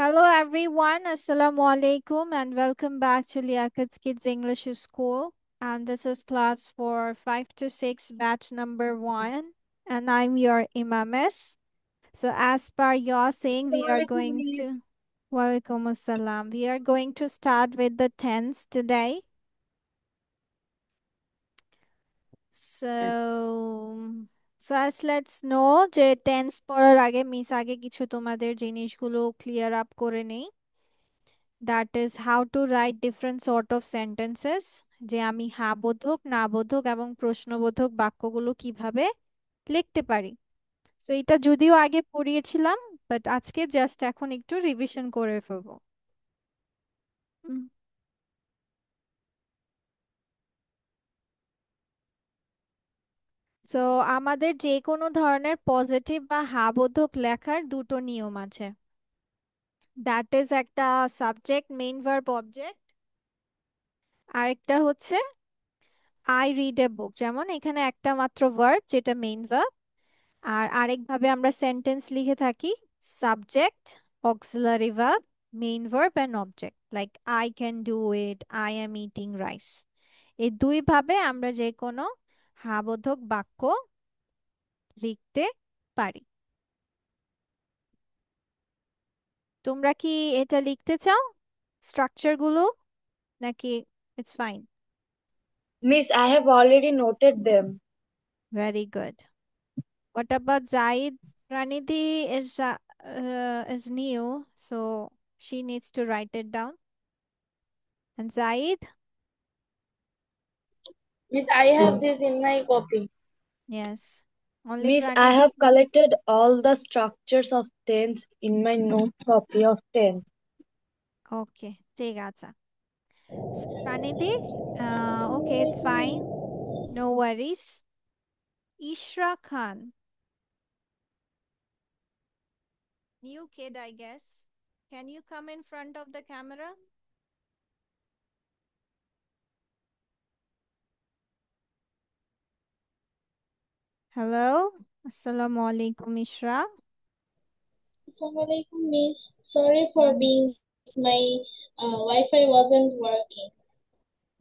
Hello everyone, Assalamu alaikum and welcome back to Liakat's Kids English School. And this is class for 5 to 6 batch number 1 and I'm your Imamis. So as per your saying we are going to Walaikum Assalam. We are going to start with the tense today. So first let's know যে tense পড়ার আগে miss আগে কিছু তোমাদের জিনিসগুলো clear up করে নেই। That is how to write different sort of sentences, যে আমি হ্যাঁ বোধক না বোধক এবং প্রশ্নবোধক বাক্যগুলো কিভাবে লিখতে পারি। সো এটা যদিও আগে পড়িয়েছিলাম বাট আজকে জাস্ট এখন একটু রিভিশন করে ফেলবো। সো আমাদের যে কোনো ধরনের পজিটিভ বা হ্যাঁ বোধক লেখার দুটো নিয়ম আছে। দ্যাট ইজ একটা সাবজেক্ট মেইন ভার্ব অবজেক্ট, আরেকটা হচ্ছে আই রিড এ বুক। যেমন এখানে একটা মাত্র ভার্ব যেটা মেইন ভার্ব, আর আরেকভাবে আমরা সেন্টেন্স লিখে থাকি subject auxiliary verb main verb and object, like I can do it, I am eating rice. এই দুইভাবে আমরা যে কোনো হ্যাঁবোধক বাক্য লিখতে পারি। তোমরা কি এটা লিখতে চাও স্ট্রাকচারগুলো, নাকি it's fine? Miss, I have already noted them. Very good. What about Zaid? Pranidhi is new, so she needs to write it down. And Zaid? Miss, I have this in my copy. Yes. Only Miss, I Pranidhi. have collected all the structures of tense in my note copy of tense. Okay, ঠিক আছে. Pranidhi? Okay, it's fine. No worries. Ishra Khan. New kid, I guess. Can you come in front of the camera? Hello. Assalamu alaikum, Ishra. Assalamualaikum, Miss. Sorry for One. being my Wi-Fi wasn't working.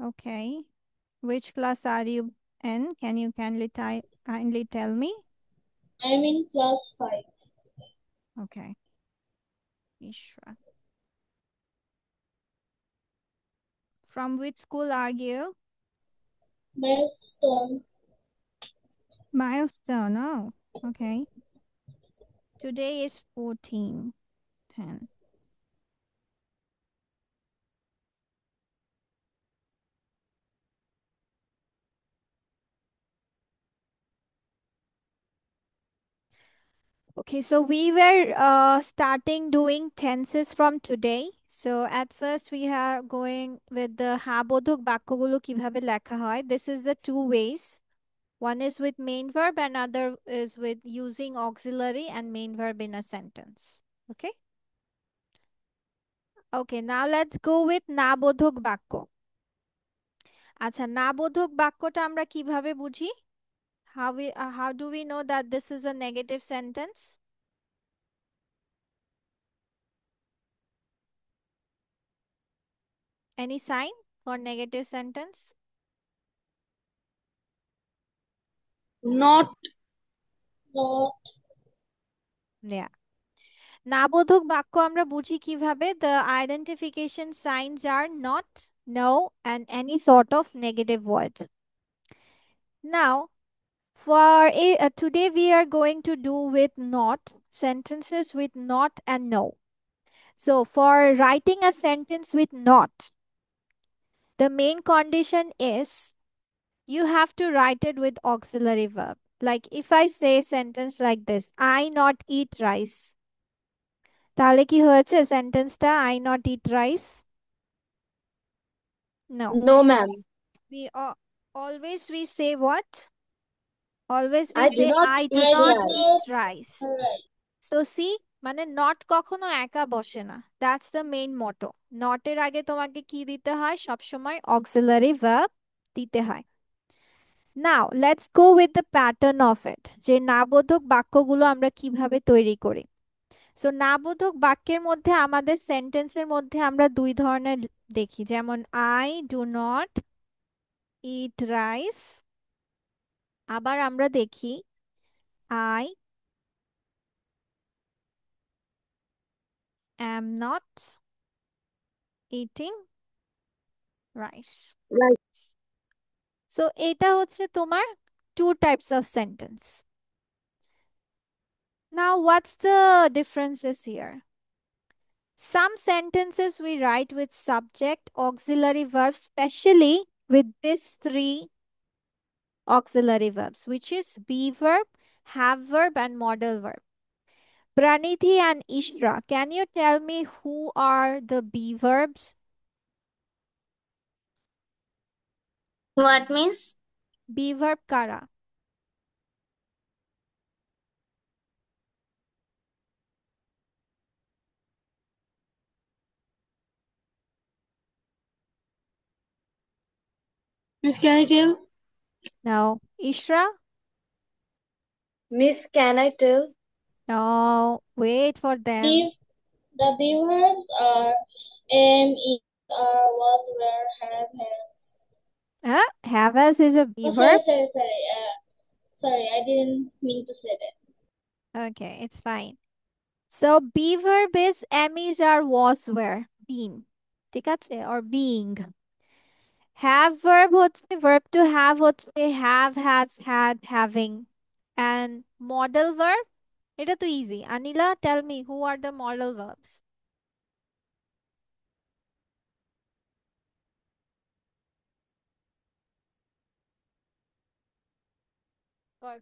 Okay. Which class are you in? Can you kindly tell me? I'm in class 5. Okay. Ishra. From which school are you? Milestone. Milestone. Oh, okay. Today is 14/10. Okay, so we were starting doing tenses from today. So at first we are going with the হাবোধক বাক্যগুলো কিভাবে লেখা হয়. This is the two ways. One is with main verb and other is with using auxiliary and main verb in a sentence. Okay? Okay, now let's go with নাবোধক বাক্য। আচ্ছা, নাবোধক বাক্যটা আমরা কিভাবে বুঝি? How do we know that this is a negative sentence? Any sign for negative sentence? Not Not. Yeah. নাবোধক বাক্য আমরা বুঝি কিভাবে? The identification signs are not, no, and any sort of negative word. Now, today we are going to do with not, sentences with not and no. So for writing a sentence with not, the main condition is you have to write it with auxiliary verb. Like if I say sentence like this, I not eat rice. তাহলে কি হয়েছে সেন্টেন্সটা I not eat rice? No. no, ma'am. Always we say what? Always we I do say not I do eat I did not rice. eat not. rice. Alright. So see, মানে not কখনো একা বসে না। That's the main motto. Not এর আগে তোমাকে কি দিতে হয়? সবসময় auxiliary verb দিতে হয়। Now let's go with the pattern of it, যে নাবোধক বাক্যগুলো আমরা কিভাবে তৈরি করি। সো না বোধক বাক্যের মধ্যে আমাদের সেন্টেন্সের মধ্যে আমরা দুই ধরনের দেখি, যেমন I do not eat rice. আবার আমরা দেখি I am not eating rice. Right. So এটা হচ্ছে তোমার two types of sentence. Now what's the differences here? Some sentences we write with subject, auxiliary verbs, especially with these three auxiliary verbs, which is be verb, have verb, and modal verb. Pranidhi and Ishra, can you tell me who are the be verbs? What means? Be verb kara. Miss, can I tell? No. Ishra? Miss, can I tell? No. Wait for them. Be the be verbs are am, is, are, was, were, have, has. Huh? Have as is a be Oh, verb? sorry. Sorry, I didn't mean to say that. Okay, it's fine. So be verb is am, is, are, was, were, been. ঠিক আছে? Or being. Have verb হচ্ছে verb to have হচ্ছে have, has, had, having. And modal verb, এটা তো easy. Anila, tell me who are the modal verbs? Or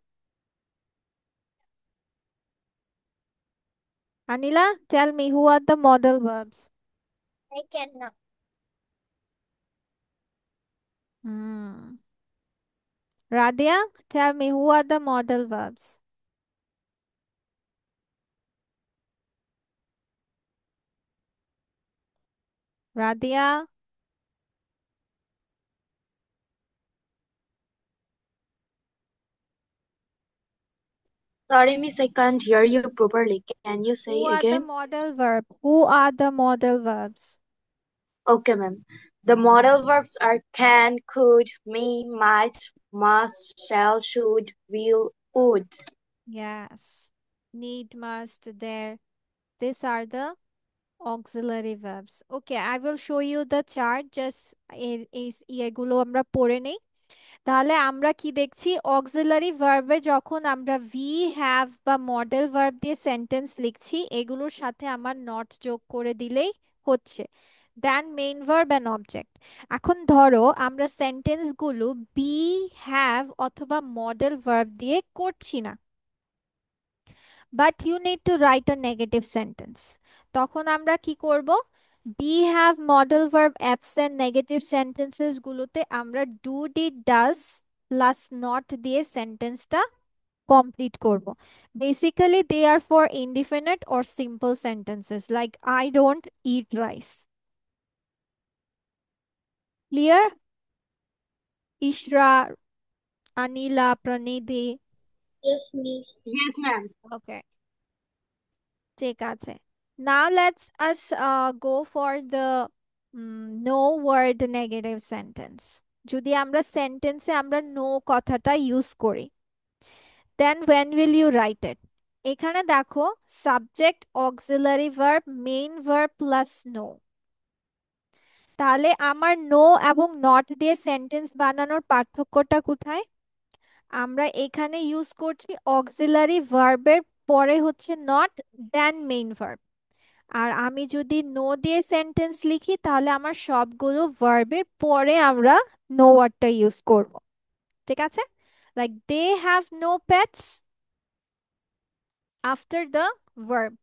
Anila, tell me who are the modal verbs? I cannot. Hmm. Radia, tell me who are the modal verbs? Radia, Sorry, Miss, I can't hear you properly. Can you who say are the again? modal verb? Who are the modal verbs? Okay, ma'am. The modal verbs are can, could, may, might, must, shall, should, will, would. Yes. Need, must, dare. These are the auxiliary verbs. Okay, I will show you the chart. Just এই ইয়েগুলো আমরা পড়ে নেই। তাহলে আমরা কি দেখছি, auxiliary ভার্বে যখন আমরা ভি, হ্যাভ বা মডেল ভার্ব দিয়ে সেন্টেন্স লিখছি, এগুলোর সাথে আমার নট যোগ করে দিলেই হচ্ছে। Then main verb and object. এখন ধরো আমরা সেন্টেন্সগুলো বি, হ্যাভ অথবা মডেল ভার্ব দিয়ে করছি না, but you need to write a negative sentence. তখন আমরা কি করব, be, have, modal verb, absent, negative sentences গুলোতে আমরা do, did, does plus not দিয়ে সেন্টেন্সটা কমপ্লিট করব। Basically they R for indefinite or simple sentences like I don't eat rice. Clear? Ishra, Anila, Pranidhi? Yes, miss. Yes, ma'am. ওকে, ঠিক আছে। Now let's us go for the no word negative sentence. যদি আমরা সেন্টেন্সে আমরা no কথাটা ইউজ করি, then when will you write it? এখানে দেখো subject, auxiliary verb, main verb plus no. তাহলে আমার নো এবং নট দিয়ে সেন্টেন্স বানানোর পার্থক্যটা কোথায়? আমরা এখানে ইউজ করছি অক্সিলারি ভার্বের পরে হচ্ছে নট, দেন মেইন ভার্ব। আর আমি যদি নো দিয়ে সেন্টেন্স লিখি তাহলে আমার সবগুলো ভার্বের পরে আমরা নো ওয়ার্ডটা ইউজ করব। ঠিক আছে? Like they have no pets after the verb.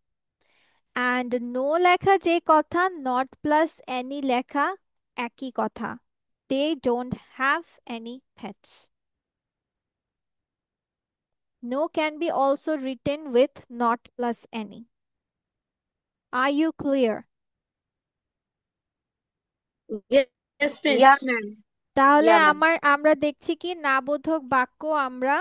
And no লেখা যে কথা, নট প্লাস এনি লেখা একই কথা। They don't have any pets. No can be also written with not plus any. Are you clear? Yes, miss. Yeah, ma'am. তাহলে Yeah, ma'am. আমরা দেখছি কি না বোধক বাক্য আমরা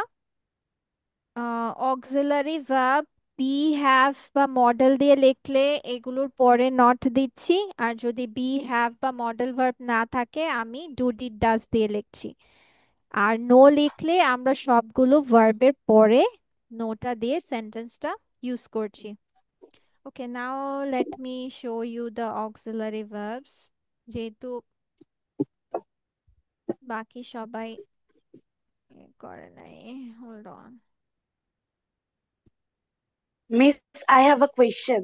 অক্সিলারি ভার্ব বি হ্যাভ বা মডেল দিয়ে লিখলে এগুলোর পরে নট দিচ্ছি, আর যদি বি হ্যাভ বা মডেল ভার্ব না থাকে আমি ডু ডিড ডাজ দিয়ে লিখছি। আর নো লিখলে আমরা সবগুলো ভার্বের পরে নোটা দিয়ে সেন্টেন্সটা ইউজ করছি। Okay, now let me show you the auxiliary verbs, যেহেতু বাকি সবাই করে নাই। Hold on. Miss, I have a question.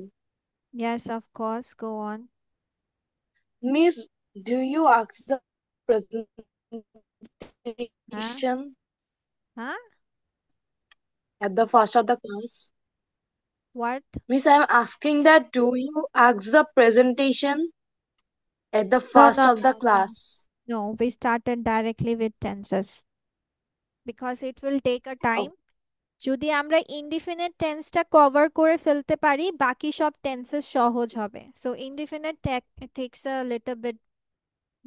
Yes, of course, go on. Miss, do you ask the Huh? presentation Huh? at the first of the class? What? Miss, I'm asking that do you ask the presentation at the No, first no, of the no, no. class? No, we started directly with tenses because it will take a time. Oh, যদি আমরা indefinite টেন্সটা cover করে ফেলতে পারি বাকি সব tenses সহজ হবে। So indefinite takes a little bit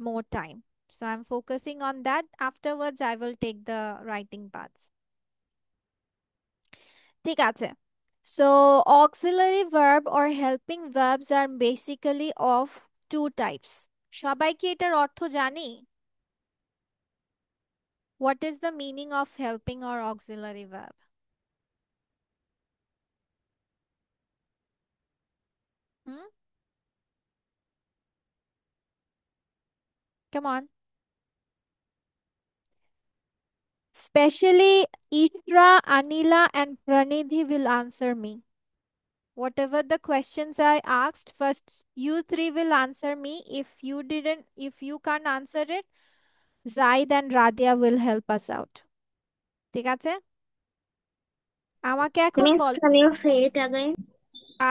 more time. So I'm focusing on that. Afterwards, I will take the writing parts. ঠিক আছে। So auxiliary verb or helping verbs are basically of two types. সবাই কি এটার অর্থ জানি? What is the meaning of helping or auxiliary verb? Hmm? Come on. Especially Ishra, Anila, and Pranidhi will answer me. Whatever the questions I asked, first you three will answer me. If you can't answer it, Zaid and Radia will help us out. ঠিক আছে? আমাকে এখন Miss, ball. can you say it again?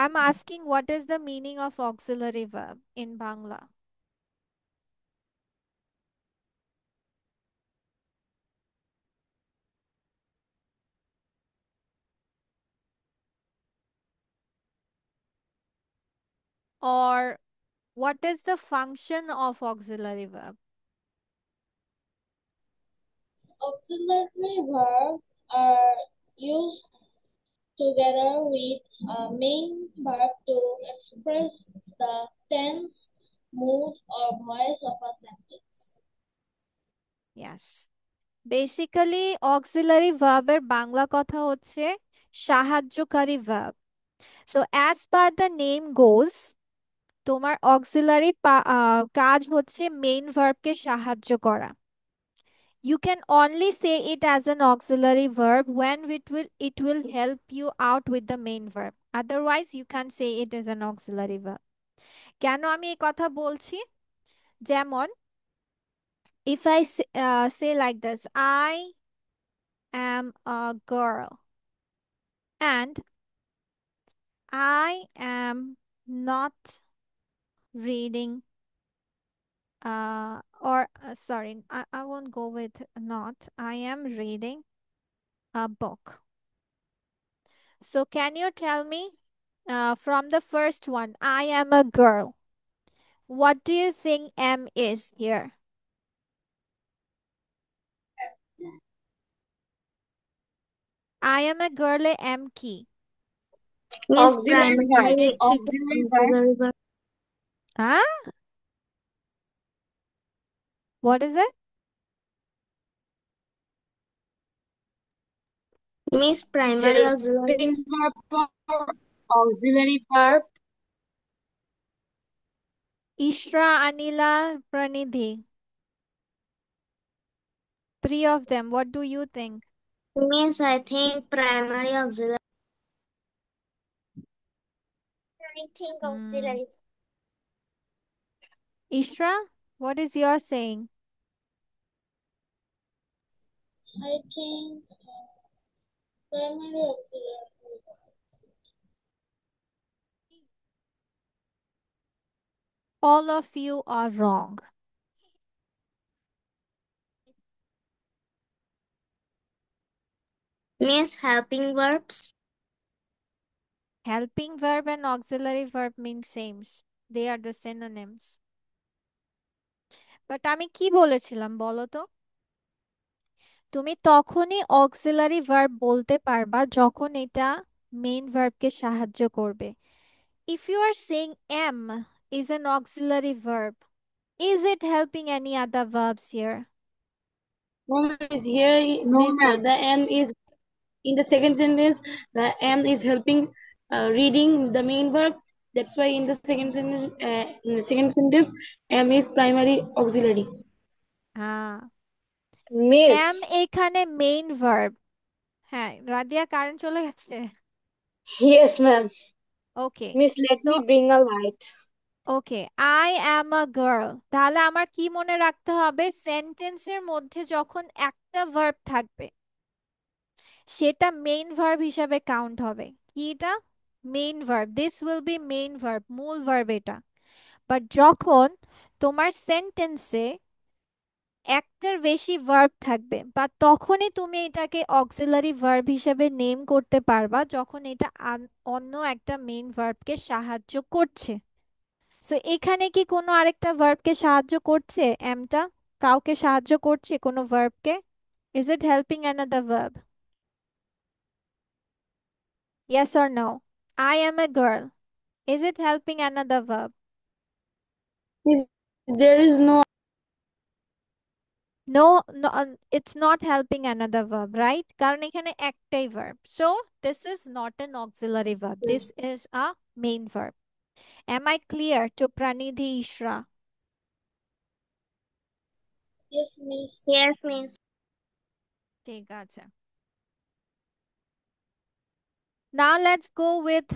I'm asking what is the meaning of auxiliary verb in Bangla? Or what is the function of auxiliary verb? Auxiliary verbs are used together with a main verb to express the tense, mood, or voice of a sentence. Yes. Basically auxiliary ভার্বের বাংলা কথা হচ্ছে সাহায্যকারী verb. So as per the name goes, তোমার auxiliary কাজ হচ্ছে main ভার্বকে সাহায্য করা। You can only say it as an auxiliary verb when it will help you out with the main verb. Otherwise, you can't say it as an auxiliary verb. কেন আমি এই কথা বলছি? যেমন if I say like this, I am a girl and I am not reading or sorry, I won't go with not. I am reading a book. So can you tell me from the first one, I am a girl. What do you think am is here? I am a girl A am কি? Miss, auxiliary verb. primary Auxiliary verb. auxiliary verb. Huh? What is it? Miss, primary auxiliary verb. Helping verb or auxiliary verb. Ishra, Anila, Pranidhi. Three of them. What do you think? Miss, I think primary auxiliary. I think Hmm. auxiliary. Ishra, what is your saying? I think primary auxiliary. All of you are wrong. Miss, helping verbs. Helping verb and auxiliary verb mean same. They are the synonyms. But আমি কি বলেছিলাম বলো তো? তুমি তখনই auxiliary verb বলতে পারবা যখন এটা মেইন ভার্বকে সাহায্য করবে। If you are saying am is an auxiliary verb, is it helping any other verbs here? No, miss, here No, this ma'am. the M is in the second sentence. The M is helping reading the main verb. That's why in the second sentence, M is primary auxiliary. হ্যাঁ, M Miss. এখানে main verb. হ্যাঁ, Radia current চলে গেছে। Yes, ma'am. ওকে, Miss, let তো me bring a light. Okay, I am a girl, তাহলে আমার কি মনে রাখতে হবে, সেন্টেন্সের মধ্যে যখন একটা ভার্ব থাকবে সেটা মেইন ভার্ব হিসাবে কাউন্ট হবে। কি এটা? Main verb, this will be main verb, মূল ভার্ব এটা। বাট যখন তোমার সেন্টেন্সে একটার বেশি ভার্ব থাকবে, বা তখনই তুমি এটাকে অক্সিলারি ভার্ব হিসেবে নেম করতে পারবা, যখন এটা অন্য একটা মেইন ভার্বকে সাহায্য করছে। সো এখানে কি কোনো আরেকটা ভার্বকে সাহায্য করছে এমটা? কাউকে সাহায্য করছে কোনো ভার্বকে? Is it helping another verb? Yes or no? I am a girl, is it helping another verb? Miss, there is no. No, it's not helping another verb, right? কারণ এখানে একটাই verb, so this is not an auxiliary verb, this is a main verb. Am I clear to Pranidhi, Ishra? Yes, miss. Yes, miss. ঠিক আছে, now let's go with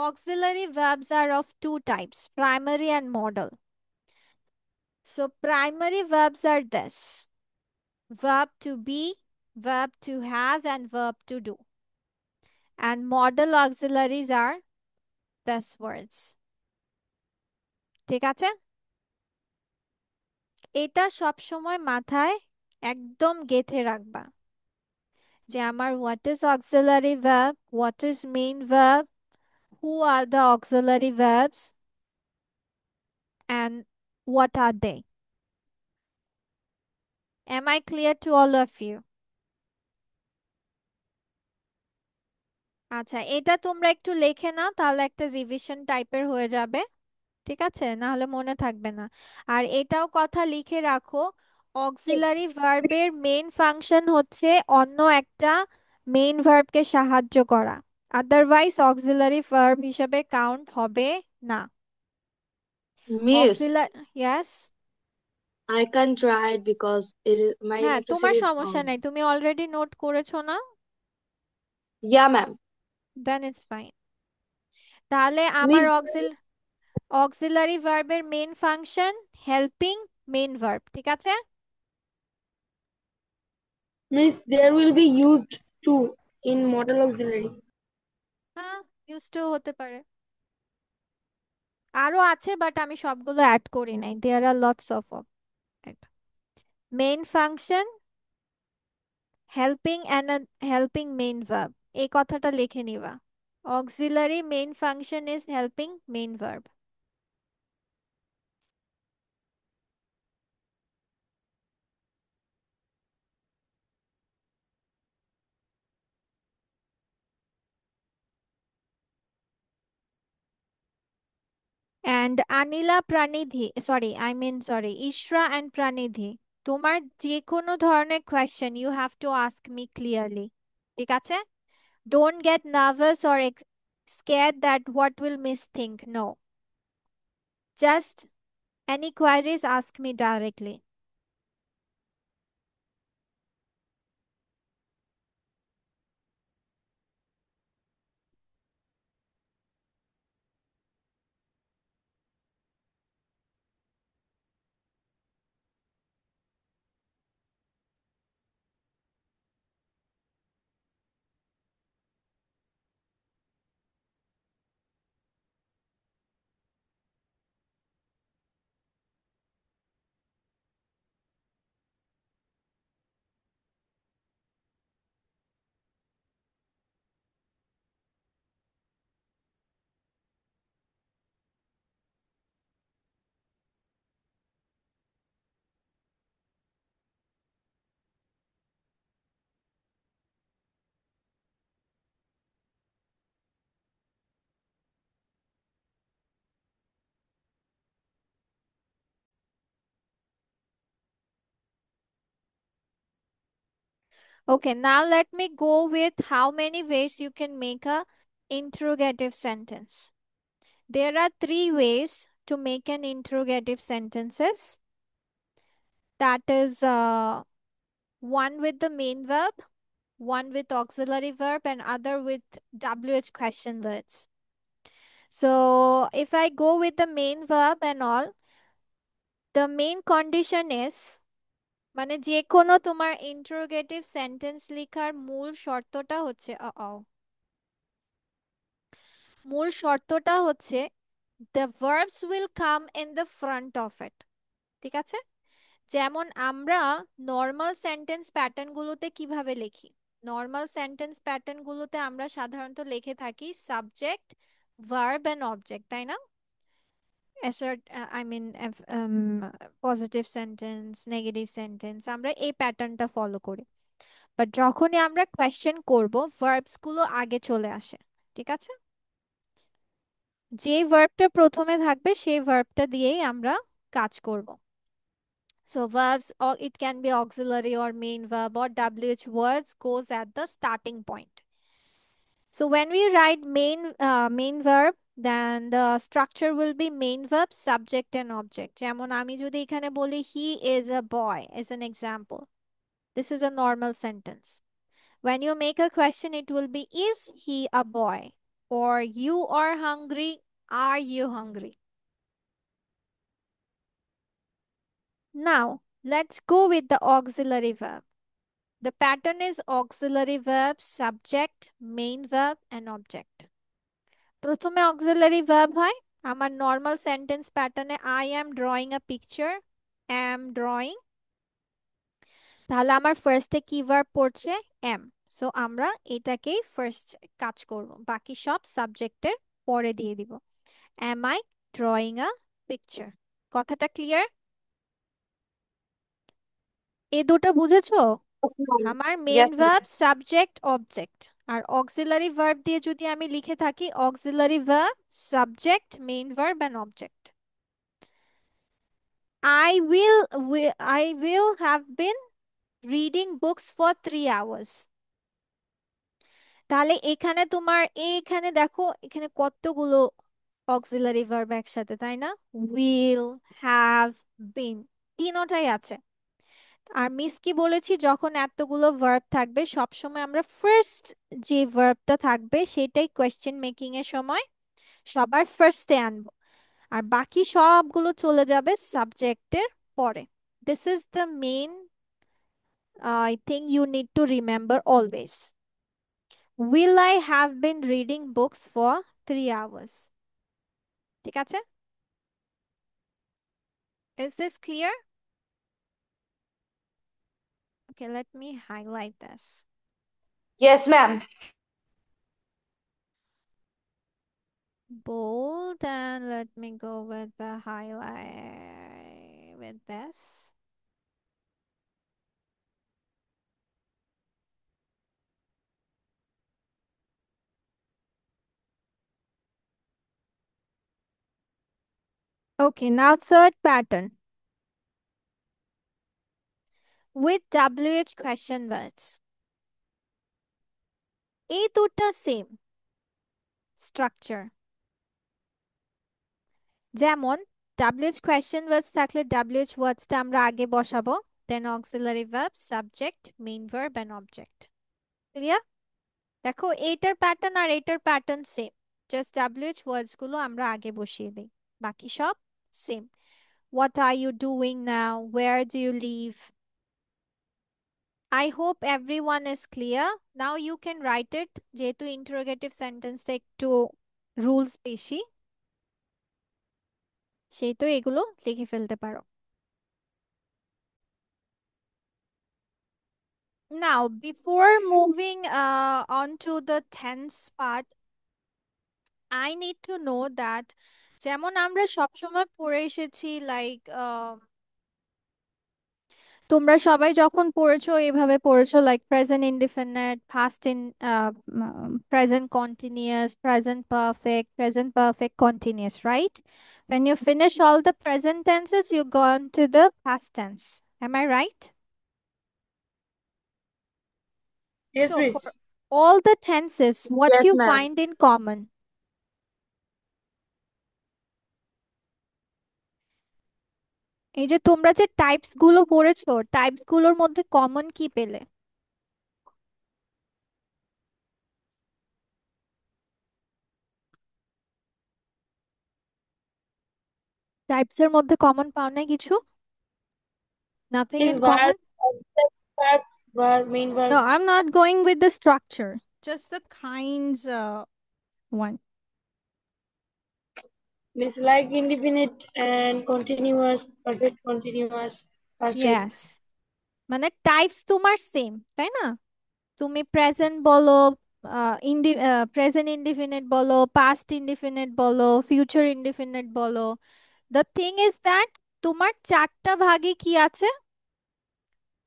auxiliary verbs are of two types, primary and modal. So primary verbs are this: verb to be, verb to have, and verb to do. And modal auxiliaries are these words. ঠিক আছে, এটা সব সময় মাথায় একদম গেঁথে রাখবা যে আমার what is auxiliary verb, what is main verb, who are the auxiliary verbs, and what are they. Am I clear to all of you? আচ্ছা, এটা তোমরা একটু লিখে নাও, তাহলে একটা রিভিশন টাইপের হয়ে যাবে। ঠিক আছে, না হলে মনে থাকবে না। আর এটাও কথা লিখে রাখো, Miss. অক্সিলারি ভার্বের মেইন ফাংশন হচ্ছে অন্য একটা মেইন ভার্বকে সাহায্য করা, আদারওয়াইজ অক্সিলারি ভার্ব হিসেবে কাউন্ট হবে না। Miss, auxiliary, yes. I can't try it because my হ্যাঁ, তোমার electricity is সমস্যা on. নাই, তুমি অলরেডি নোট করেছো না? Yeah, ma'am. Then it's fine. তাহলে আমার Miss, অক্সিলারি ভার্বের main function helping main verb, ঠিক আছে? Miss, there will be used to in model auxiliary. হ্যাঁ, ইউজ টু হতে পারে, আরো আছে, বাট আমি সবগুলো অ্যাড করি নাই, there are lots of main function helping and helping main verb, এই কথাটা লিখে নিবা। Auxiliary main function is helping main verb. And Anila, Pranidhi, sorry I mean sorry, Ishra and Pranidhi, তোমার যে কোনো ধরনের question you have to ask me clearly, ঠিক আছে? Don't get nervous or scared that what will miss think, no, just any queries ask me directly. Okay, now let me go with how many ways you can make a interrogative sentence. There are three ways to make an interrogative sentences. That is one with the main verb, one with auxiliary verb, and other with WH question words. So if I go with the main verb and all, the main condition is মানে যে কোনো তোমার interrogative sentence লেখার মূল শর্তটা হচ্ছে the verbs will come in the front of it. ঠিক আছে? যেমন আমরা নর্মাল সেন্টেন্স প্যাটার্নগুলোতে কিভাবে লিখি? নর্মাল সেন্টেন্স প্যাটার্নগুলোতে আমরা সাধারণত লিখে থাকি সাবজেক্ট, ভার্ব এন্ড অবজেক্ট, তাই না? assert I mean positive sentence, negative sentence, আমরা এই প্যাটার্নটা ফলো করি। বাট যখনই আমরা কোয়েশ্চেন করব, ভার্বস গুলো আগে চলে আসে। ঠিক আছে? যে ভার্বটা প্রথমে থাকবে সেই ভার্বটা দিয়েই আমরা কাজ করব। So verbs, or it can be auxiliary or main verb or WH words goes at the starting point. So when we write main verb, then the structure will be main verb, subject and object. যেমন আমি যদি এখানে বলি he is a boy as an example. This is a normal sentence. When you make a question, it will be is he a boy? Or you are hungry, are you hungry? Now, let's go with the auxiliary verb. The pattern is auxiliary verb, subject, main verb and object. প্রথমে auxiliary verb হয় আমার normal sentence প্যাটার্নে I am drawing a picture, am drawing, তাহলে আমার ফার্স্টে কি verb পড়ছে অ্যাম। So আমরা এটাকেই ফার্স্ট কাজ করব, বাকি সব সাবজেক্টের পরে দিয়ে দিব। Am I drawing a picture. কথাটা ক্লিয়ার? এ দুটো বুঝেছো? Yes, ma'am. আমার main Yes, verb, ma'am. Subject, object. আর অক্সিলারি ভার্ব দিয়ে যদি আমি লিখে থাকি auxiliary verb, subject, main verb and object. I will have been reading books for 3 hours. তাহলে এখানে তোমার এখানে দেখো এখানে কতগুলো অক্সিলারি ভার্ব একসাথে, তাই না? will, have, been, তিনটাই আছে। আর মিস কি বলেছি, যখন এতগুলো ভার্ব থাকবে সবসময় আমরা ফার্স্ট যে ভার্বটা থাকবে সেটাই কোয়েশ্চেন মেকিং এর সময় সবার ফার্স্টে আনবো, আর বাকি সবগুলো চলে যাবে সাবজেক্টের পরে। This is the main thing you need to remember always. Will I have been reading books for 3 hours? ঠিক আছে? Is this clear? Okay, let me highlight this. Yes, ma'am. Bold, and let me go with the highlight with this. Okay, now third pattern with WH question words. এই দুটা same structure. যেমন WH question words থাকলে WH ওয়ার্ডসটা আমরা আগে বসাবো, then auxiliary verb, subject, main verb and object. Clear? দেখো এইটার প্যাটার্ন আর এইটার pattern same, just WH words গুলো আমরা আগে বসিয়ে দিই, বাকি সব same. What are you doing now? Where do you live? I hope everyone is clear. Now you can write it. যেহেতু ইন্টারোগেটিভ সেন্টেন্সটা একটু রুলস বেশি, সেই তো এগুলো লিখে ফেলতে পারো। Now, before moving on to the tense part, I need to know that যেমন আমরা সবসময় পড়ে এসেছি লাইক তোমরা সবাই যখন পড়েছো এভাবে পড়েছো like present indefinite, passed in present continuous, present perfect continuous, right? When you finish all the present tenses, you go on to the past tense. Am I right? Yes, So for miss. all the tenses, what Yes, you ma'am. find in common? এই যে তোমরা যে types গুলো পড়েছো, types গুলোর মধ্যে common কি পেলে? টাইপস এর মধ্যে কমন পাও না কিছু? Nothing Is in verbs, common? object verbs, main No, verbs. I'm not going with the structure, just the kinds one. Miss, like indefinite and continuous, perfect continuous, Yes, perfect. মানে types তোমার same, তাই না? তুমি present বলো, present indefinite বলো, past indefinite বলো, future indefinite বলো, the thing is that তোমার চারটা ভাগে কি আছে?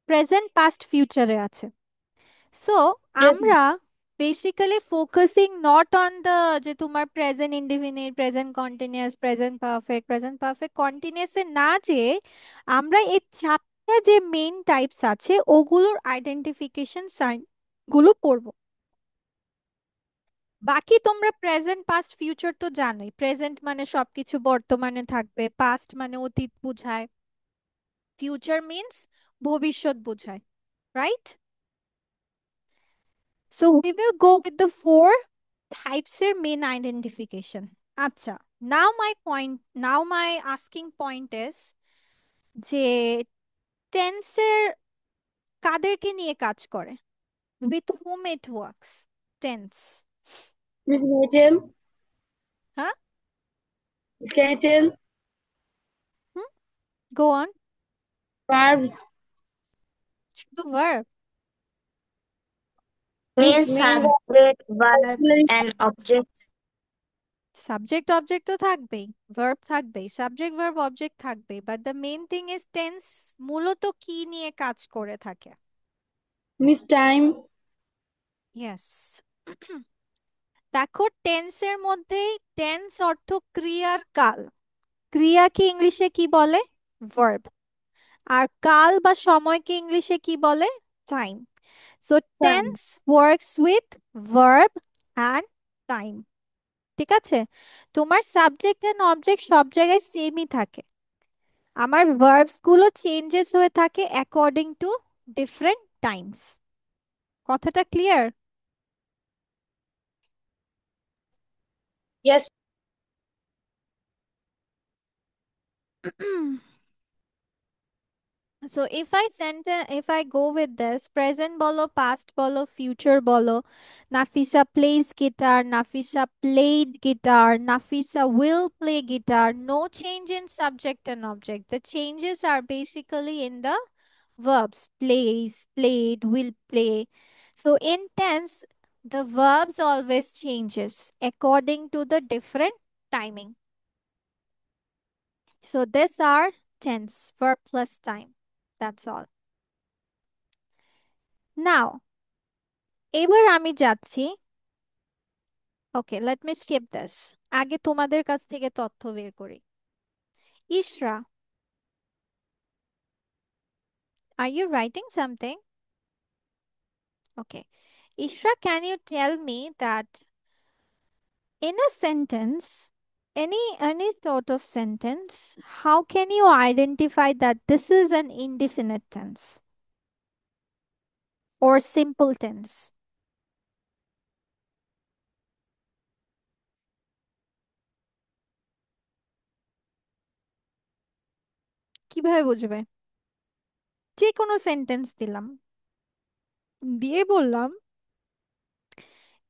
প্রেজেন্ট, পাস্ট, ফিউচারে আছে। সো Yes, আমরা basically focusing not on the যে তোমার present indefinite, present continuous, present perfect কন্টিনিউয়াসে না যে আমরা এই চারটা যে মেইন টাইপস আছে ওগুলোর আইডেন্টিফিকেশন সাইন গুলো পড়বো। বাকি তোমরা প্রেজেন্ট, পাস্ট, ফিউচার তো জানোই। প্রেজেন্ট মানে সবকিছু বর্তমানে থাকবে, পাস্ট মানে অতীত বোঝায়, ফিউচার মিন্স ভবিষ্যৎ বোঝায়, right? So we will go with the four types এর মেন আইডেন্টিফিকেশন। আচ্ছা, নাও মাই আস্কিং পয়েন্ট ইজ যে টেন্সের কাদেরকে নিয়ে কাজ করে? With hmm it works tense? Miss, can you tell? হ্যাঁ, Miss, can you tell? Hmm, go on. Verbs. শুধু verb? Miss, Means main verb, subject, verbs, auxiliary. and objects. Subject object তো থাকবেই, ভার্ব থাকবেই, সাবজেক্ট ভার্ব অবজেক্ট থাকবেই, but the main thing is tense মূলত কি নিয়ে কাজ করে থাকে? Miss, time. ইয়েস। দেখো টেন্সের মধ্যেই টেন্স অর্থ ক্রিয়ার কাল। ক্রিয়াকে ইংলিশে কি বলে? ভার্ব। আর কাল বা সময়কে ইংলিশে কি বলে? Time. So tense Time. Works with verb and time. ঠিক আছে? তোমার সাবজেক্ট এন্ড অবজেক্ট সব জায়গায় সেমই থাকে। আমার ভার্বস গুলো চেঞ্জেস হয়ে থাকে অ্যাকর্ডিং টু ডিফারেন্ট টাইমস। কথাটা clear? Yes, So if I go with this, present bolo, past bolo, future bolo, Nafisa plays guitar, Nafisa played guitar, Nafisa will play guitar. No change in subject and object. The changes are basically in the verbs. Plays, played, will play. So in tense, the verbs always changes according to the different timing. So these are tense, verb plus time. That's all. Now, এবার আমি যাচ্ছি। Okay, let me skip this. আগে তোমাদের কাছ থেকে তথ্য বের করি। Ishra, are you writing something? Okay, Ishra, can you tell me that in a sentence, any sort of sentence, how can you identify that this is an indefinite tense or simple tense? কিভাবে বুঝবে? যে কোনো সেন্টেন্স দিলাম, দিয়ে বললাম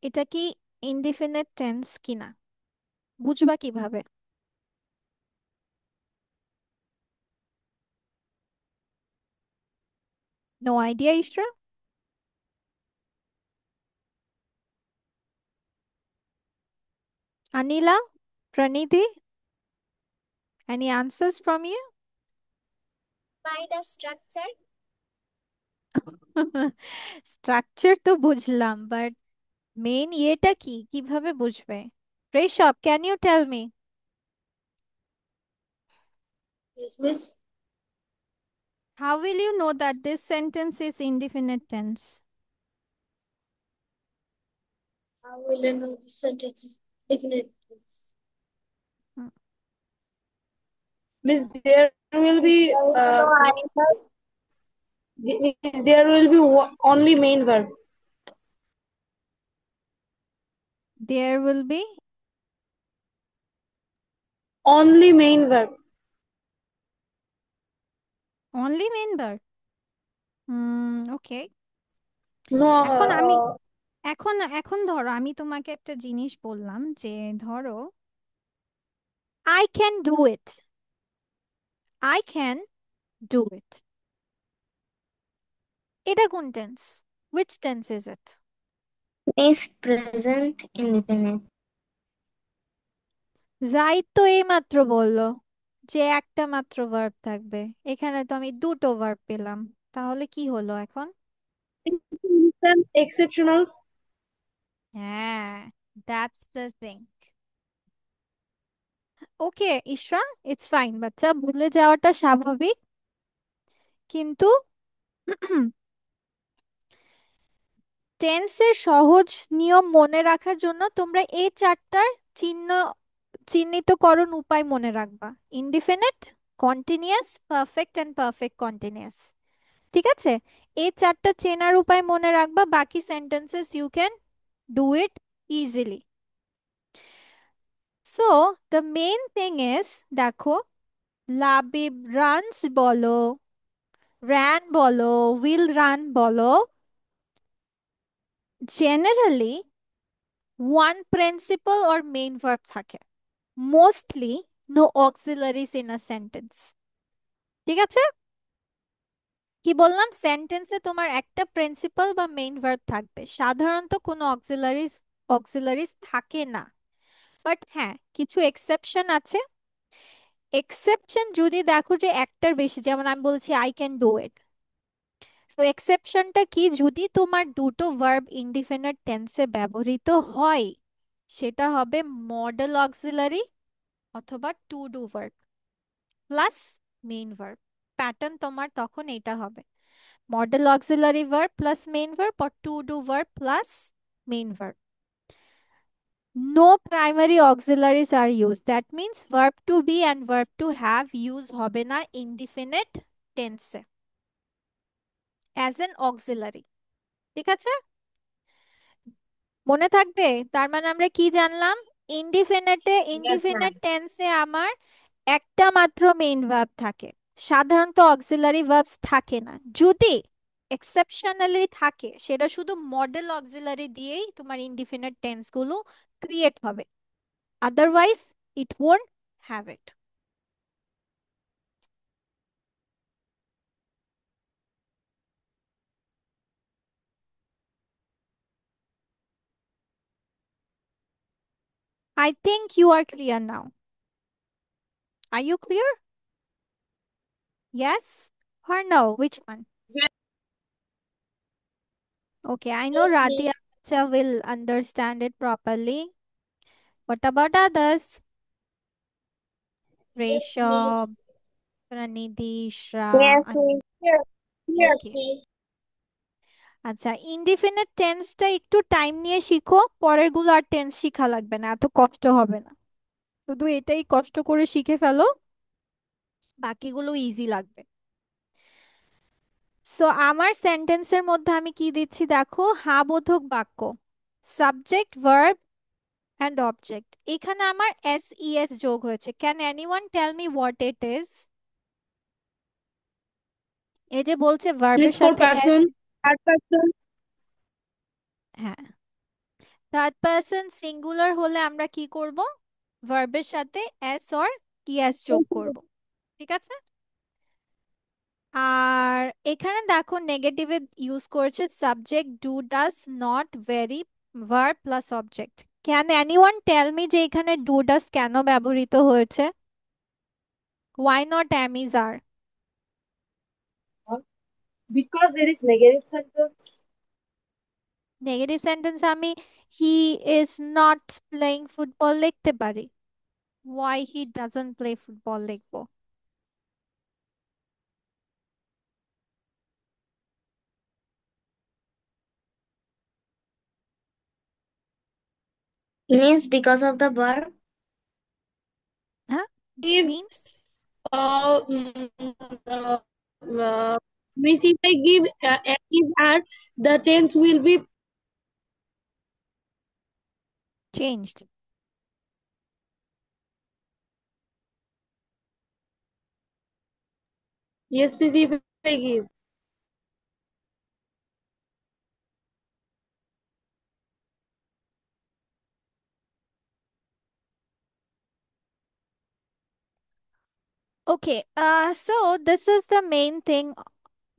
এটা কি indefinite tense কিনা, বুঝবা কিভাবে? No idea, Ishra? Anila, Pranidhi, any answers from you? by the structure. Structure তো বুঝলাম, বাট মেইন ইয়েটা কি, কিভাবে বুঝবে? Rishab, can you tell me? Yes, miss. How will you know that this sentence is indefinite tense? I will know the sentence definitely. Hmm. Miss, there will be miss, there will be only main verb. There will be Only main verb. only main verb. Okay. No, এখন আমি এখন এখন ধরো আমি তোমাকে একটা জিনিস বললাম যে ধরো I can do it, I can do ইট, এটা কোন tense? Which tense is it? Is present indefinite. Zahid তো এইমাত্র বললো যে একটা মাত্র ভার্ব থাকবে, এখানে তো আমি দুটো ভার্ব পেলাম, তাহলে কি হলো এখন? some exceptionals. হ্যাঁ, that's the thing. Okay ইশরা, it's fine বাচ্চা, ভুলে যাওয়াটা স্বাভাবিক, কিন্তু টেন্সের সহজ নিয়ম মনে রাখার জন্য তোমরা এই চারটার চিহ্ন চিহ্নিতকরণ উপায় মনে রাখবা: indefinite, continuous, perfect and perfect continuous. ঠিক আছে, এই চারটা চেনার উপায় মনে রাখবা, বাকি sentences you can do it easily. So the main thing is, দেখো লাবিব রানস বলো, ran বলো, উইল রান বলো, generally one principal or main verb থাকে, mostly no auxiliaries in a sentence. ঠিক আছে, কি বললাম, সেন্টেন্সে তোমার একটা প্রিন্সিপাল বা মেইন ভার্ব থাকবে, সাধারণত কোনো অক্সিলারিজ অক্সিলারিজ থাকে না। বাট হ্যাঁ, কিছু এক্সেপশন আছে। এক্সেপশন যদি দেখো যে একটার বেশি, যেমন আমি বলছি আই ক্যান ডু ইট, তো এক্সেপশনটা কি, যদি তোমার দুটো ভার্ব ইনডিফিনিট টেন্সে ব্যবহৃত হয়, সেটা হবে মডেল অক্সিলারি অথবা to do verb plus main verb. Pattern তোমার তখন এটা হবে modal auxiliary verb plus main verb or to do verb plus main verb. No primary auxiliaries are used. That means verb to be and verb to have use হবে না indefinite tense A as an auxiliary. ঠিক আছে, মনে থাকবে? তার মানে আমরা কি জানলাম, Yes, ইনডিফিনিট ma'am. টেন্সে আমার একটা মাত্র মেইন ভার্ব থাকে, সাধারণত অক্সিলারি ভার্বস থাকে না। যদি এক্সেপশনালি থাকে, সেটা শুধু মডেল অক্সিলারি দিয়েই তোমার ইনডিফিনিট টেন্স গুলো ক্রিয়েট হবে, otherwise it won't have it. I think you are clear now. Are you clear? Yes or no? Which one? Okay, I know Yes, miss. Radia Acha will understand it properly. What about others? Yes, miss. Resha, Pranidhi, Shra. Yes, miss. Yes, Yes, Okay. miss. আচ্ছা, indefinite টেন্সটা একটু time নিয়ে শিখো, পরের গুলো আর tense শিখা লাগবে না, এত কষ্ট হবে না, শুধু এটাই কষ্ট করে শিখে ফেলো, বাকিগুলো ইজি লাগবে। সো আমার সেন্টেন্সের মধ্যে আমি কি দিচ্ছি দেখো, হা বোধক বাক্য, সাবজেক্ট ভার্ব অ্যান্ড অবজেক্ট, এখানে আমার এস ই এস যোগ হয়েছে। Can anyone tell me what it is? এই যে বলছে ভার্বের Miss for সাথে এস, person, third person. হ্যাঁ, থার্ড পারসন সিঙ্গুলার হলে আমরা কি করব, ভার্বের সাথে এস অর ইএস যোগ করব। ঠিক আছে, আর এখানে দেখো নেগেটিভে ইউজ করেছে subject do does not very verb plus object. Can anyone tell me যে এখানে ডু ডাস কেন ব্যবহৃত হয়েছে? Why not am is are? because there is negative sentence. Negative sentence আমি he is not playing football লিখতে পারি, why he doesn't play football লিখবো। Means because of the verb. Huh? If Means? uh, mm, uh, uh, means if I give is are, the tense will be Changed. yes, please if I give. Okay, so this is the main thing.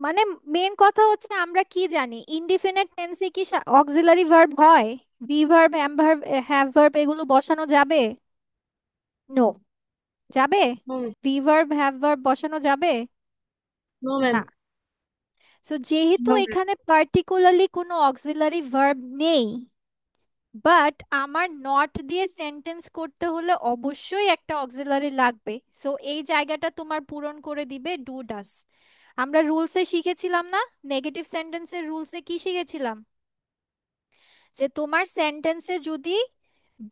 মানে main কথা হচ্ছে আমরা কি জানি indefinite টেন্সে কি auxiliary verb হয়? Be verb, am verb, have verb এগুলো বসানো যাবে? নো। যাবে? No, ma'am. Be verb, have verb বসানো যাবে No, না? ma'am. সো যেহেতু No, ma'am. এখানে পার্টিকুলারলি কোনো অক্সিলারি ভার্ব নেই, বাট আমার নট দিয়ে সেন্টেন্স করতে হলে অবশ্যই একটা অক্সিলারি লাগবে। সো এই জায়গাটা তোমার পূরণ করে দিবে ডু ডাস। আমরা রুলসে শিখেছিলাম না, নেগেটিভ সেন্টেন্সের রুলসে কি শিখেছিলাম? যে তোমার সেন্টেন্সে যদি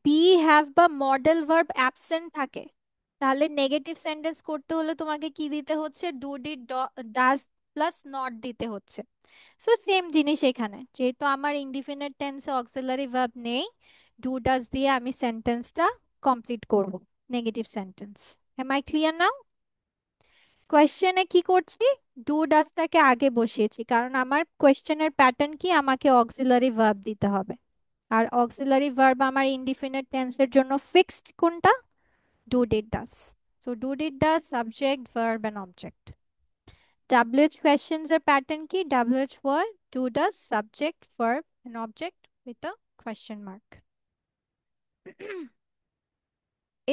বি, হ্যাভ বা মডেল ভার্ব অ্যাবসেন্ট থাকে, তাহলে নেগেটিভ সেন্টেন্স করতে হলে তোমাকে কি দিতে হচ্ছে? Do did does plus not দিতে হচ্ছে। সো সেম জিনিস এখানে, যেহেতু আমার ইনডিফিনিট টেন্সে অক্সিলারি ভার্ব নেই, ডু ডাজ দিয়ে আমি সেন্টেন্সটা কমপ্লিট করব, negative sentence. Am I clear now? কোয়েশ্চেনে কি করছি? ডু ডাজটাকে আগে বসিয়েছি, কারণ আমার কোয়েশ্চেনের প্যাটার্ন কি, আমাকে অক্সিলারি ভার্ব দিতে হবে। আর অক্সিলারি ভার্ব আমার ইনডিফিনিট টেন্সের জন্য ফিক্সড কোনটা? Do did does. So do did does, subject, verb and object. WH questions এর প্যাটার্ন কি? WH word, do does, subject, verb and object with a question mark.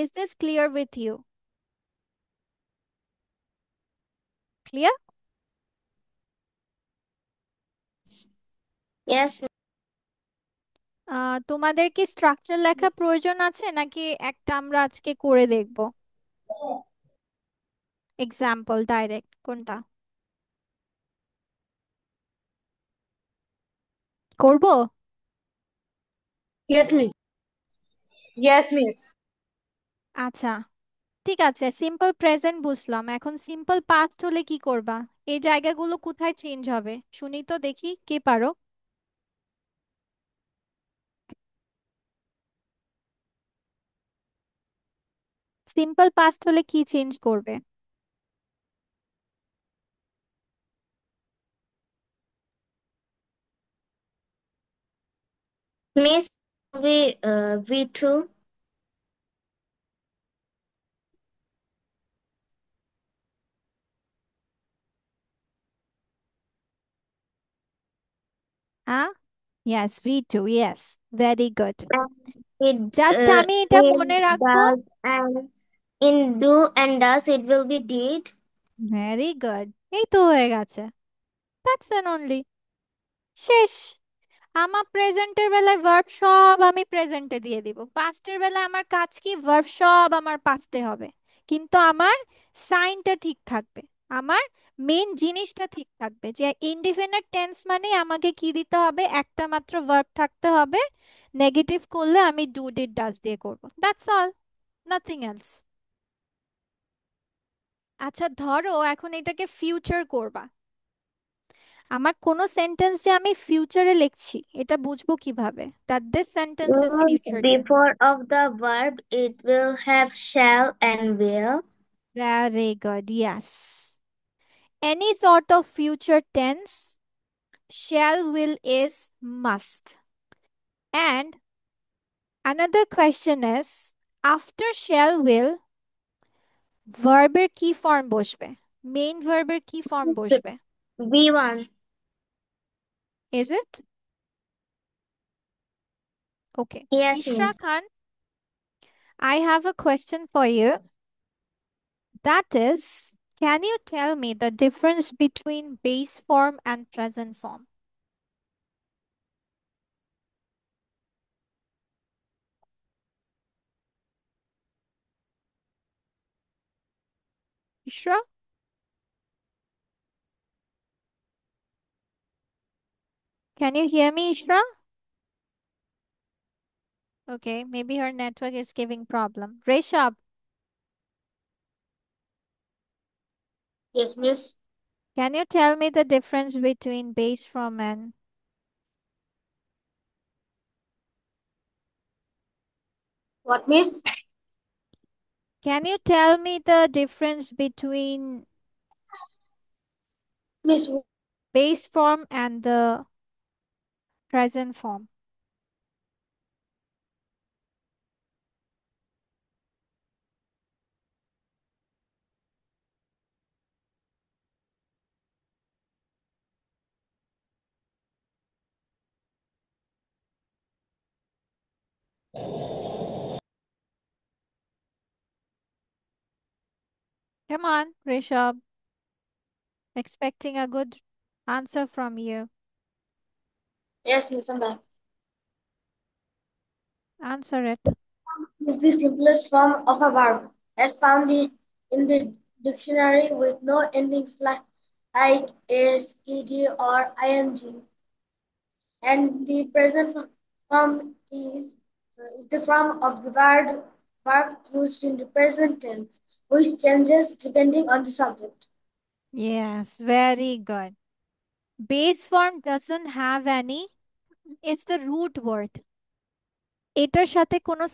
Is this clear with you? Clear? Yes. তোমাদের কি structure লেখা প্রয়োজন আছে, নাকি একটা আমরা আজকে করে দেখব? এক্সাম্পল ডাইরেক্ট কোনটা করব? Yes, miss. Yes, miss. আচ্ছা, ঠিক আছে। সিম্পল প্রেজেন্ট বুঝলাম, এখন সিম্পল পাস্ট হলে কি করবা? এই জায়গাগুলো কোথায় চেঞ্জ হবে শুনি তো, দেখি কে পারো। সিম্পল পাস্ট হলে কি চেঞ্জ করবে? Means V2. হ্যাঁ, yes, V2, yes, very good. And it just আমি এটা in মনে রাখবো। does and in do and does it will be did. Very good, এই তো হয়ে গেছে। দ্যাটস এন অনলি, শেষ। আমার প্রেজেন্টের বেলায় ভার্ব সব আমি প্রেজেন্টে দিয়ে দিব, পাস্টের বেলায় আমার কাজ কি? ভার্ব সব আমার পাস্টে হবে, কিন্তু আমার সাইনটা ঠিক থাকবে, আমার মেন জিনিসটা ঠিক থাকবে, যে ইনডিফিনিট টেন্স মানে আমাকে কি দিতে হবে? একটা মাত্র ভার্ব থাকতে হবে। নেগেটিভ করলে আমি ডু ডিড ডাজ দিয়ে করব, দ্যাটস অল, নাথিং এলস। আচ্ছা ধরো এখন এটাকে ফিউচার করবা, আমার কোনো সেন্টেন্স যে আমি ফিউচারে লিখছি এটা বুঝবো কিভাবে? That this sentence is Means future tense. before of the verb it will have shall and will. Very good, yes. Any sort of future tense, shall, will is must. And another question is, after shall, will, ভার্বের কি form বসবে? Main ভার্বের কি form বসবে? V1. Is it? Okay. Yes, Ishra means Khan, I have a question for you. That is, can you tell me the difference between base form and present form? Ishra, can you hear me, Ishra? Okay, maybe her network is giving problem. Rishabh, Yes, miss. can you tell me the difference between base form and What, miss? can you tell me the difference between Miss, base form and the present form? Come on, Rishabh, expecting a good answer from you. yes, miss, I'm back. Answer it. Is the simplest form of a verb, as found in the dictionary with no endings like s, ed, or ing. And the present form is the form of the verb used in the present tense, which changes depending on the subject. Yes, very good. Base form doesn't have any, it's the root word. এটার সাথে কোনো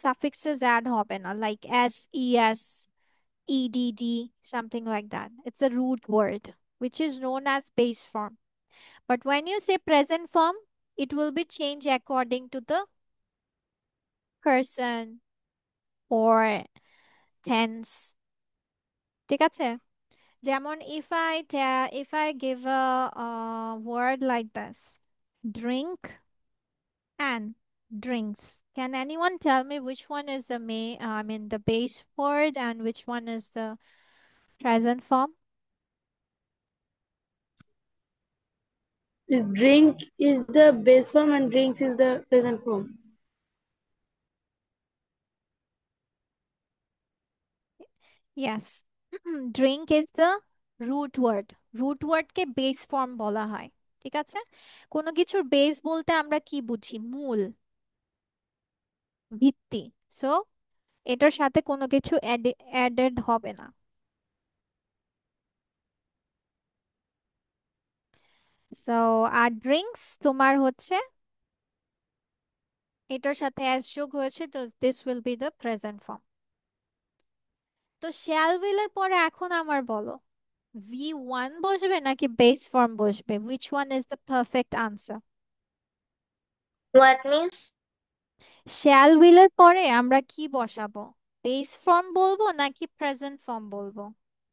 suffixes add হবে না, like s, es, edd, something like that. It's the root word, which is known as base form. But when you say present form, it will be changed according to the person or tense. ঠিক আছে? যেমন if I give a word like this, drink and drinks. Can anyone tell me which one is the the base word and which one is the present form? This drink is the base form and drinks is the present form. Yes. Drink is the root word. Root word K base form বলা হয়। ঠিক আছে? কোনো কিছুর base বলতে আমরা কি বুঝি? মূল, ভিত্তি। সো এটার সাথে কোনো কিছু অ্যাডেড হবে না। সো আর ড্রিঙ্কস তোমার হচ্ছে এটার সাথে অ্যাস যোগ হয়েছে, তো this will be the present form. তো শ্যাল উইল এর পরে এখন আমার বলো, V1 বসবে নাকি বেস ফর্ম বসবে? Which one is the perfect answer? What means? Shall will এর পরে আমরা কি বসাবো? বেস ফর্ম বলবো নাকি প্রেজেন্ট ফর্ম বলবো?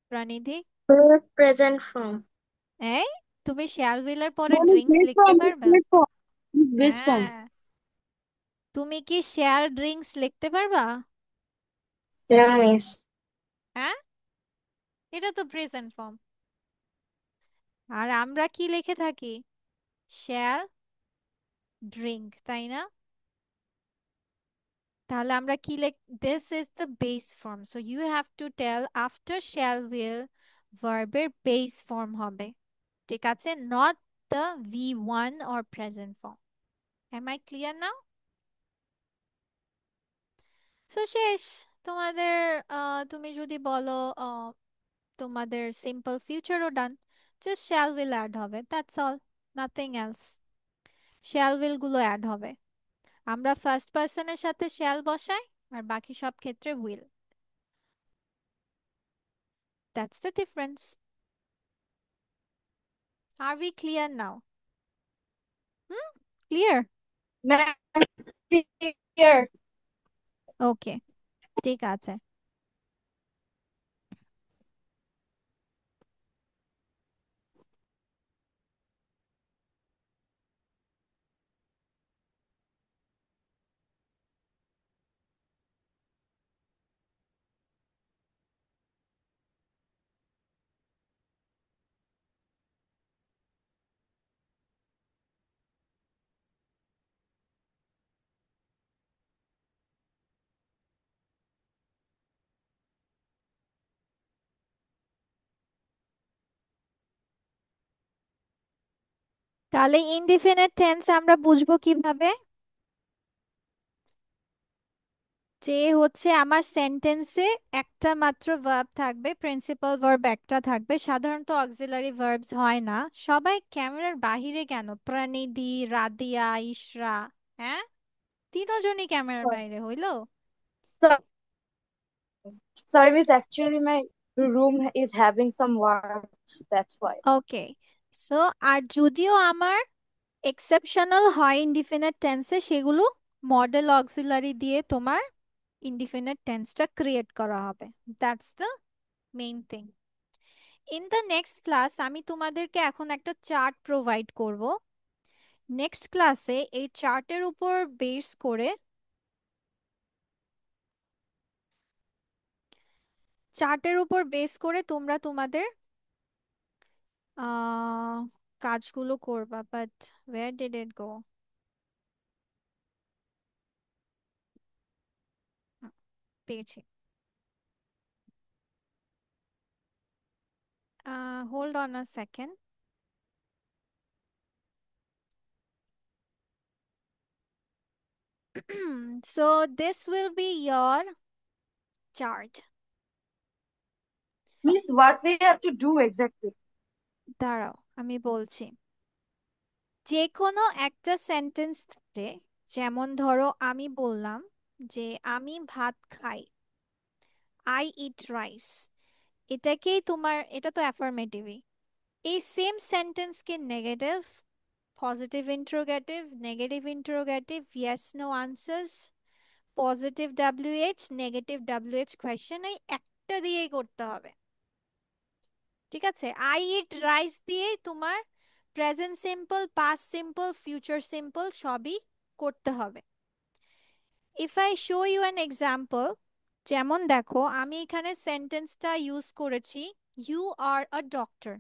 প্রণিধি, Present form. এই তুমি শ্যাল উইল এর পরে No, ড্রিঙ্কস base লিখতে form, পারবে? base form. It's base form. হ্যাঁ, তুমি কি শ্যাল ড্রিঙ্কস লিখতে পারবা? No, miss. হ্যাঁ, এটা তো প্রেজেন্ট ফর্ম। আর আমরা কি লিখে থাকি? শ্যাল ড্রিঙ্ক, তাই না? তাহলে আমরা কি লিখ, this is the base form, so you have to tell after shall will ভার্বের বেস ফর্ম হবে। ঠিক আছে, not the V1 or present form. Am I clear now? So শেষ তোমাদের। তুমি যদি বলো তোমাদের সিম্পল ফিউচারও done, just shall will add হবে, that's all, nothing else. Shall will গুলো অ্যাড হবে। আমরা ফার্স্ট পার্সনের সাথে শ্যাল বসাই আর বাকি সব ক্ষেত্রে will. That's the difference. Are we clear now? Hmm, clear? Ma'am, clear. Okay, ঠিক আছে। তাহলে ইনডিফিনিট টেন্স আমরা বুঝবো কিভাবে? যে হচ্ছে আমার সেন্টেন্সে একটা মাত্র ভার্ব থাকবে, প্রিন্সিপাল ভার্ব একটা থাকবে, সাধারণত অক্সিলারি ভার্বস হয় না। সবাই ক্যামেরার বাহিরে কেন? প্রনিধি, রাদিয়া, ইশরা, হ্যাঁ, তিনজনই ক্যামেরার বাইরে হইলো। So, sorry, miss. Actually, my room is having some works. That's why. Okay, so আর যদিও আমার এক্সেপশনাল হয় ইনডিফিনিট টেন্সে, সেগুলো মডেল অক্সিলারি দিয়ে তোমার ইনডিফিনিট টেন্সটা ক্রিয়েট করা হবে। That's the main thing. In the next class আমি তোমাদেরকে এখন একটা চার্ট প্রোভাইড করব। নেক্সট ক্লাসে এই চার্টের উপর বেস করে তোমরা তোমাদের আহ কাজগুলো করবা। বাট ওয়্যার ডিড ইট গো? পেয়েছি। Hold on a second. So this will be your chart. Miss, what we have to do exactly? দাঁড়াও আমি বলছি। যে কোনো একটা সেন্টেন্স ধরে, যেমন ধরো আমি বললাম যে আমি ভাত খাই, আই ইট রাইস, এটাকেই তোমার, এটা তো অ্যাফার্মেটিভই। এই সেম সেন্টেন্সকে negative, positive interrogative, negative interrogative, yes no answers, positive WH, negative WH question, এই একটা দিয়েই করতে হবে। ঠিক আছে? আই ইট রাইস দিয়েই তোমার present simple, past simple, future simple সবই করতে হবে। If I show you an example, যেমন দেখো আমি এখানে সেন্টেন্সটা ইউজ করেছি, ইউ আর আ ডক্টর।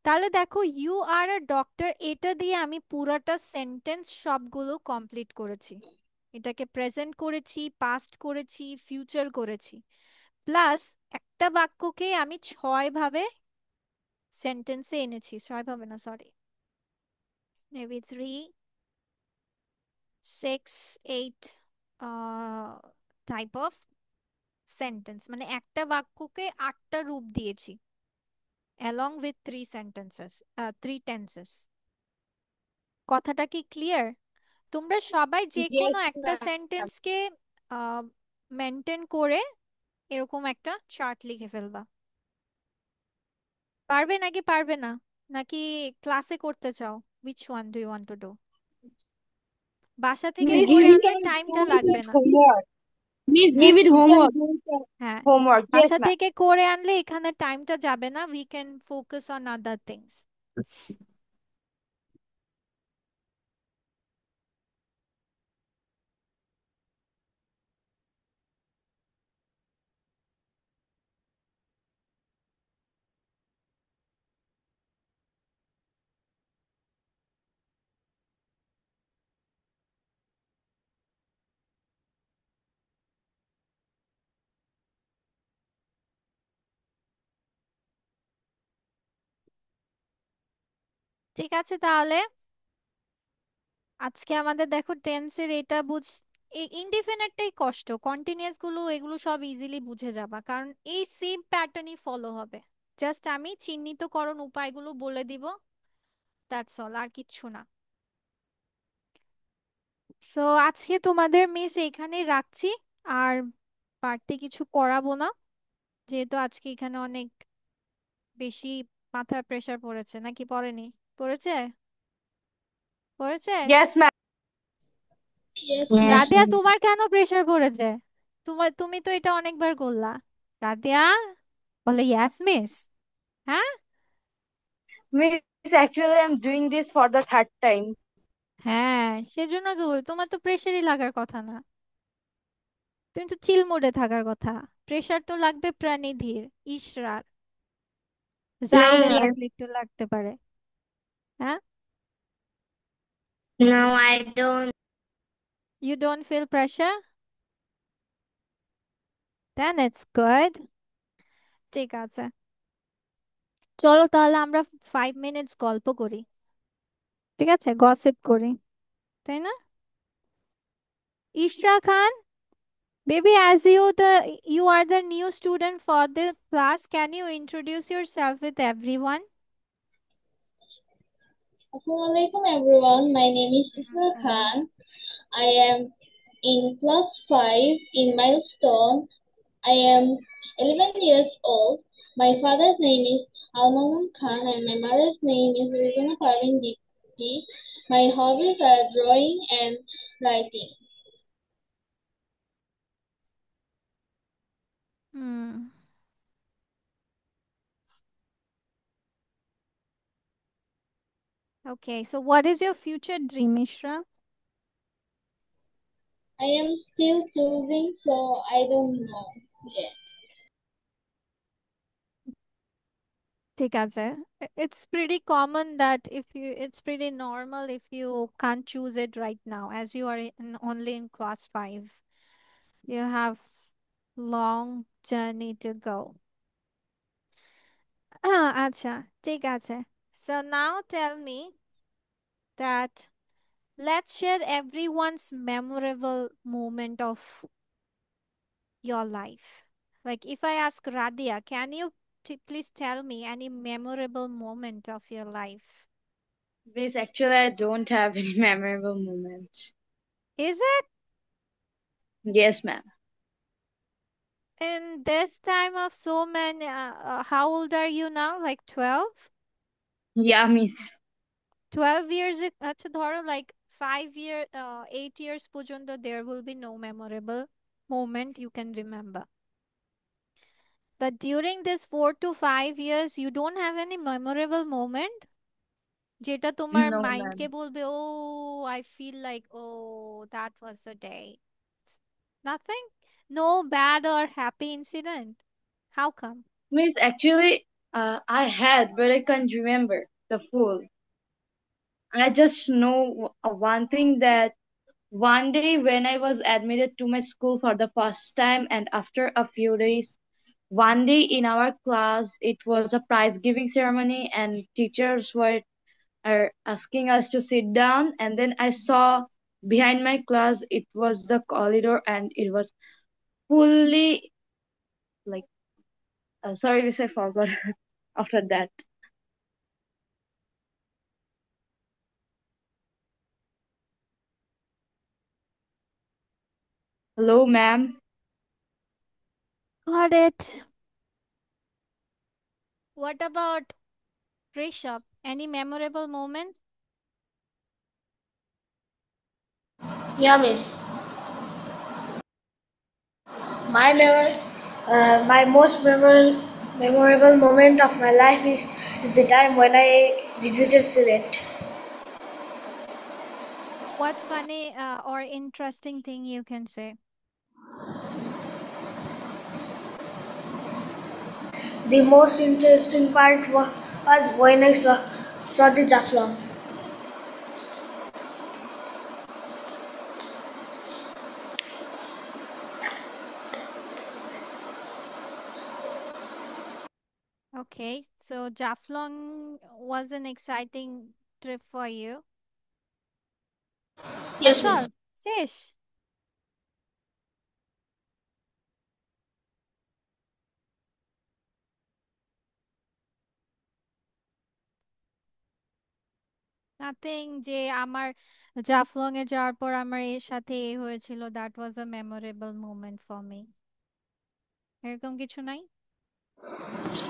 তাহলে দেখো ইউ আর আ ডক্টর, এটা দিয়ে আমি পুরাটা সেন্টেন্স সবগুলো কমপ্লিট করেছি। এটাকে প্রেজেন্ট করেছি, পাস্ট করেছি, ফিউচার করেছি, প্লাস একটা বাক্যকে আমি 6 ভাবে সেন্টেন্সে এনেছি। 6 ভাবে না, sorry, maybe 3, 6, 8 type of sentence, মানে একটা বাক্যকে 8টা রূপ দিয়েছি, অ্যালং উইথ 3 সেন্টেন্সেস, 3 টেন্সেস। কথাটা কি ক্লিয়ার? তোমরা সবাই যে Yes, কোনো একটা ma'am. সেন্টেন্সকে মেনটেন করে এরকম একটা চার্ট লিখে ফেলবা। পারবে নাকি পারবে না? নাকি ক্লাসে করতে চাও? Which one do you want to do? বাসা থেকে Miss, করে we আনলে can do টাইমটা it লাগবে as না। homework. Miss, হ্যাঁ, give Miss, it we can homework. do it as হ্যাঁ, homework. Yes, বাসা ma'am. থেকে করে আনলে এখানে টাইমটা যাবে না, we can focus on other things. ঠিক আছে, তাহলে আজকে আমাদের দেখো টেন্সের এটা ইনডিফিনিটটাই কষ্ট, কন্টিনিউয়াস গুলো এগুলো সব ইজিলি বুঝে যাবা, কারণ এই সেম প্যাটার্নই ফলো হবে। জাস্ট আমি চিহ্নিতকরণ উপায়গুলো বলে দিব, দ্যাটস অল, আর কিচ্ছু না। সো আজকে তোমাদের মিস এইখানেই রাখছি, আর বাড়তি কিছু পড়াবো না, যেহেতু আজকে এখানে অনেক বেশি মাথায় প্রেসার পড়েছে। নাকি পড়েনি? পড়েছে? পড়েছে? Yes, ma'am. Yes, Yes, Radia, ma'am. তোমার কেন প্রেসার পড়েছে? তুমি তো এটা অনেকবার করলা। রাদিয়া বলে ইয়াস মিস। হ্যাঁ, Miss, actually, I'm doing this for the third time. হ্যাঁ, সেজন্য তো তোমার তো প্রেসারই লাগার কথা না, তুমি তো চিল মোডে থাকার কথা। প্রেসার তো লাগবে প্রাণীধীর, ইশরার, No, জাইদের miss. লাগলে একটু লাগতে পারে। হ্যাঁ, No, I don't. You don't feel pressure, then it's good. ঠিক আছে, চলো তাহলে আমরা 5 মিনিটস গল্প করি। ঠিক আছে, গসিপ করি, তাই না? ইশরা খান, Baby, as you are the new student for the class, can you introduce yourself with everyone? Assalamualaikum everyone. My name is Isra Khan. I am in class 5 in Milestone. I am 11 years old. My father's name is Almamun Khan and my mother's name is Rizana Parvin Dipti. My hobbies are drawing and writing. Hmm. Okay, so what is your future dream, Mishra? I am still choosing, so I don't know yet. ঠিক আছে. It's pretty common that it's pretty normal if you can't choose it right now, as you are only in class 5. You have long journey to go. আচ্ছা, ঠিক আছে. So now tell me that let's share everyone's memorable moment of your life. Like if I ask Radia, can you please tell me any memorable moment of your life? Miss, actually, I don't have any memorable moments. Is it Yes, ma'am. in this time of so many? How old are you now? Like 12? Yeah, miss. 12 years? আচ্ছা ধরো like 8 years পর্যন্ত there will be no memorable moment you can remember. But during this 4 to 5 years, you don't have any memorable moment যেটা তোমার No, মাইন্ডকে ma'am. বলবে, oh, I feel like, oh, that was the day. Nothing? No bad or happy incident? How come? Miss, actually, I had, but I can't remember the full. I just know one thing that one day when I was admitted to my school for the first time, and after a few days, one day in our class, it was a prize giving ceremony, and teachers were are asking us to sit down. And then I saw behind my class, it was the corridor, and it was fully like, sorry, miss, I forgot after that. Hello, ma'am. Got it. What about Rishabh? Any memorable moment? Yeah, miss. My most memorable moment of my life is the time when I visited Sylhet. What funny or interesting thing you can say? The most interesting part was when I saw the Jaflong. Okay, so Jaflong was an exciting trip for you. Yes, That's miss. all. শেষ. Nothing যে আমার জাফলং এ যাওয়ার পর আমার এর সাথে এই হয়েছিল, that was a memorable moment for me, এরকম কিছু নাই?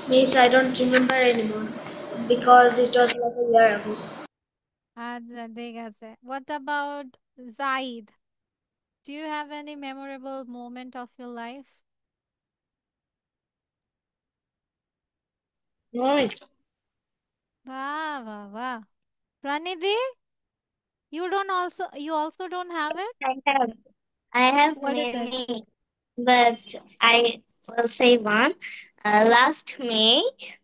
Miss, I don't remember anymore because it was like a year ago. আচ্ছা ঠিক আছে. What about Zaid? Do you have any memorable moment of your life? No, miss. বাহ বাহ বাহ. Pranidhi, you also don't have it? I have. I have What is it? many, but I will say one. Last May,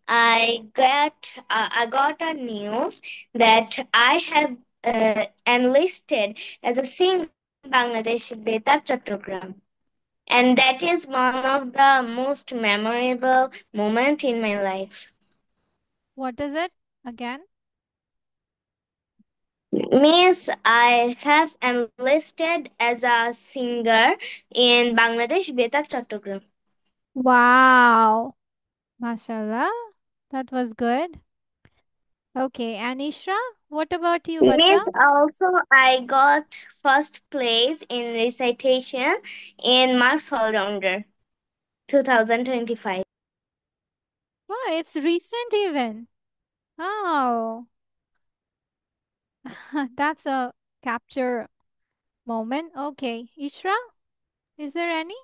I got a news that I have enlisted as a singer in Bangladesh Betar Chattogram, and that is one of the most memorable moment in my life. What is it again? Miss, I have enlisted as a singer in Bangladesh, Betak, Chattogram. Wow. Mashallah. That was good. Okay, and Ishra, what about you, bacha? Miss, also I got first place in recitation in Marks All Rounder 2025. Oh, it's recent even. Oh, that's a capture moment. Okay, Ishra, is there any?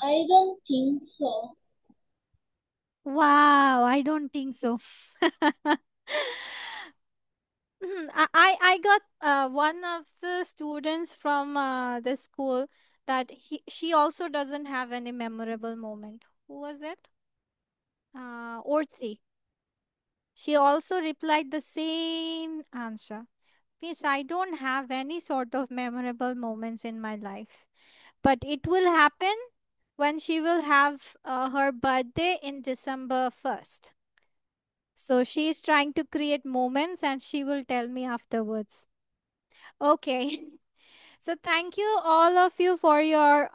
I don't think so. Wow, I don't think so. I got one of the students from the school that she also doesn't have any memorable moment. Who was it? Orthi. She also replied the same answer. Miss, I don't have any sort of memorable moments in my life, but it will happen when she will have her birthday in December 1st. So she is trying to create moments and she will tell me afterwards. Okay. So thank you all of you for your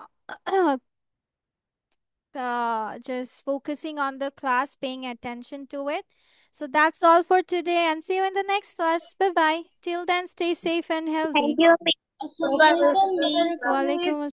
just focusing on the class, paying attention to it. So that's all for today and see you in the next class. Bye bye. Till then, stay safe and Thank healthy. you, Miss. Assalamualaikum, Miss. Walaikum